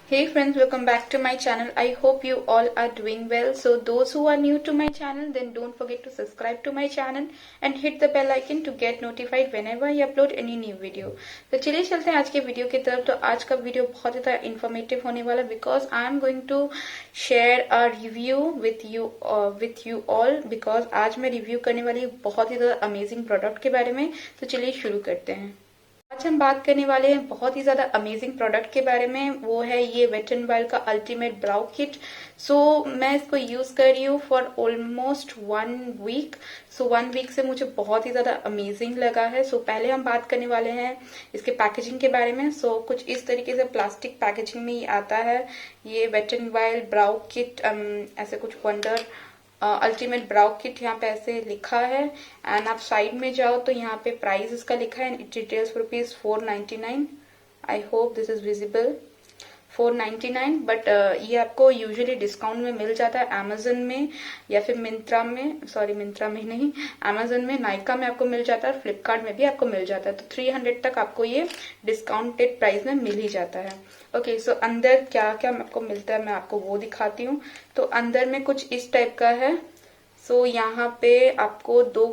Hey friends, welcome back to my channel. I hope you all are doing well. So those who are new to my channel, then don't forget to subscribe to my channel and hit the bell icon to get notified whenever I upload any new video. तो चलिए चलते हैं आज के video की तरफ। तो आज का वीडियो बहुत ज़्यादा इन्फॉर्मेटिव होने वाला because I am going to share a review with you all because आज मैं रिव्यू करने वाली बहुत ही ज़्यादा अमेजिंग प्रोडक्ट के बारे में। तो चलिए शुरू करते हैं। आज हम बात करने वाले हैं बहुत ही ज्यादा अमेजिंग प्रोडक्ट के बारे में। वो है ये वेट एंड वाइल्ड का अल्टीमेट ब्राउ किट। सो मैं इसको यूज कर रही हूँ for almost 1 week. So 1 week से मुझे बहुत ही ज्यादा अमेजिंग लगा है। सो पहले हम बात करने वाले हैं इसके पैकेजिंग के बारे में। सो कुछ इस तरीके से प्लास्टिक पैकेजिंग में ही आता है ये wet and wild brow kit. ऐसे कुछ वंडर अल्टीमेट ब्राउ किट यहाँ पे ऐसे लिखा है। एंड आप साइड में जाओ तो यहाँ पे प्राइस इसका लिखा है। It retails for ₹499। I hope this is visible. 499 but ये आपको यूजुअली डिस्काउंट में मिल जाता है अमेजन में या फिर मिंत्रा में। सॉरी, मिंत्रा में नहीं, अमेजन में, नायका में आपको मिल जाता है, फ्लिपकार्ट में भी आपको मिल जाता है। तो 300 तक आपको ये डिस्काउंटेड प्राइस में मिल ही जाता है। ओके, सो अंदर क्या क्या आपको मिलता है मैं आपको वो दिखाती हूँ। तो अंदर में कुछ इस टाइप का है। सो यहाँ पे आपको दो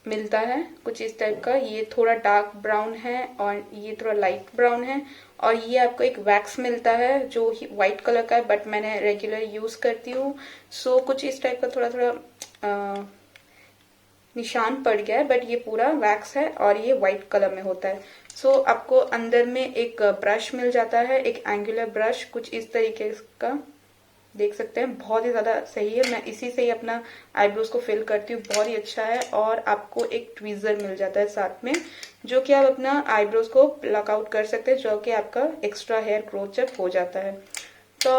मिलता है कुछ इस टाइप का। ये थोड़ा डार्क ब्राउन है और ये थोड़ा लाइट ब्राउन है। और ये आपको एक वैक्स मिलता है जो व्हाइट कलर का है बट मैंने रेगुलर यूज करती हूँ। सो कुछ इस टाइप का थोड़ा थोड़ा निशान पड़ गया है बट ये पूरा वैक्स है और ये व्हाइट कलर में होता है। सो आपको अंदर में एक ब्रश मिल जाता है, एक एंगुलर ब्रश कुछ इस तरीके का, देख सकते हैं। बहुत ही ज्यादा सही है। मैं इसी से ही अपना आईब्रोज को फिल करती हूँ, बहुत ही अच्छा है। और आपको एक ट्वीजर मिल जाता है साथ में जो कि आप अपना आईब्रोज को प्लग आउट कर सकते हैं, जो कि आपका एक्स्ट्रा हेयर ग्रोथ जब हो जाता है। तो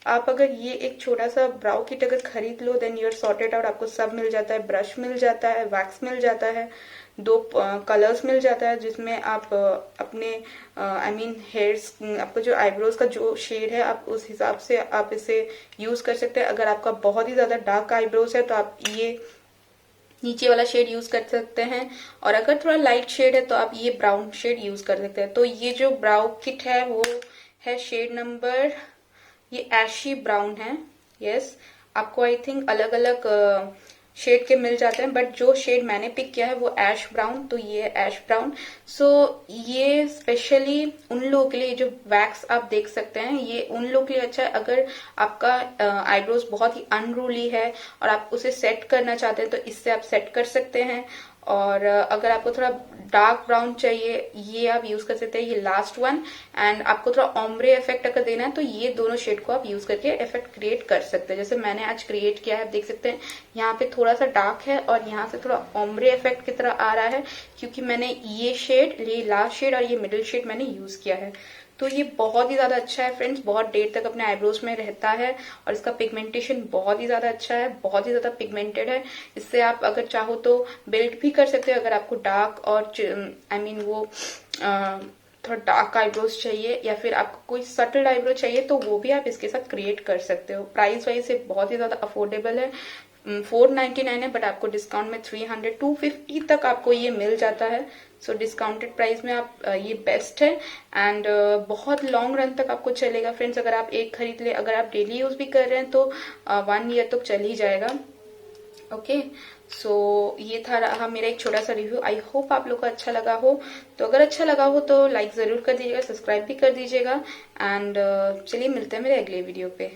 आप अगर ये एक छोटा सा ब्राउ किट अगर खरीद लो देन यूर सॉर्टेड आउट। आपको सब मिल जाता है, ब्रश मिल जाता है, वैक्स मिल जाता है, 2 कलर्स मिल जाता है जिसमें आप अपने हेयर्स, आपका जो आईब्रोज का जो शेड है आप उस हिसाब से आप इसे यूज कर सकते हैं। अगर आपका बहुत ही ज्यादा डार्क आईब्रोज है तो आप ये नीचे वाला शेड यूज कर सकते हैं, और अगर थोड़ा लाइट शेड है तो आप ये ब्राउन शेड यूज कर सकते हैं। तो ये जो ब्राउ किट है वो है शेड नंबर, ये ऐशी ब्राउन है। यस, आपको आई थिंक अलग अलग शेड के मिल जाते हैं बट जो शेड मैंने पिक किया है वो ऐश ब्राउन। तो ये ऐश ब्राउन। सो ये स्पेशली उन लोगों के लिए, जो वैक्स आप देख सकते हैं, ये उन लोगों के लिए अच्छा है अगर आपका आईब्रोज बहुत ही अनरूली है और आप उसे सेट करना चाहते हैं तो इससे आप सेट कर सकते हैं। और अगर आपको थोड़ा डार्क ब्राउन चाहिए ये आप यूज कर सकते हैं, ये लास्ट वन। एंड आपको थोड़ा ओम्ब्रे इफेक्ट अगर देना है तो ये दोनों शेड को आप यूज करके इफेक्ट क्रिएट कर सकते हैं, जैसे मैंने आज क्रिएट किया है। आप देख सकते हैं यहाँ पे थोड़ा सा डार्क है और यहाँ से थोड़ा ओम्ब्रे इफेक्ट की तरह आ रहा है क्योंकि मैंने ये शेड, ये लास्ट शेड और ये मिडिल शेड मैंने यूज किया है। तो ये बहुत ही ज्यादा अच्छा है फ्रेंड्स, बहुत देर तक अपने आईब्रोज में रहता है और इसका पिगमेंटेशन बहुत ही ज्यादा अच्छा है, बहुत ही ज्यादा पिगमेंटेड है। इससे आप अगर चाहो तो बिल्ड भी कर सकते हो। अगर आपको डार्क और वो थोड़ा डार्क आईब्रोज चाहिए या फिर आपको कोई सटल आईब्रो चाहिए तो वो भी आप इसके साथ क्रिएट कर सकते हो। प्राइस वाइज से बहुत ही ज्यादा अफोर्डेबल है। 499 है बट आपको डिस्काउंट में 300 250 तक आपको ये मिल जाता है। सो डिस्काउंटेड प्राइस में आप ये बेस्ट है। एंड बहुत लॉन्ग रन तक आपको चलेगा फ्रेंड्स। अगर आप एक खरीद ले, अगर आप डेली यूज भी कर रहे हैं तो 1 ईयर तक चल ही जाएगा। ओके, सो ये था रहा मेरा एक छोटा सा रिव्यू। आई होप आप लोग को अच्छा लगा हो। तो अगर अच्छा लगा हो तो लाइक जरूर कर दीजिएगा, सब्सक्राइब भी कर दीजिएगा। एंड चलिए मिलते हैं मेरे अगले वीडियो पे।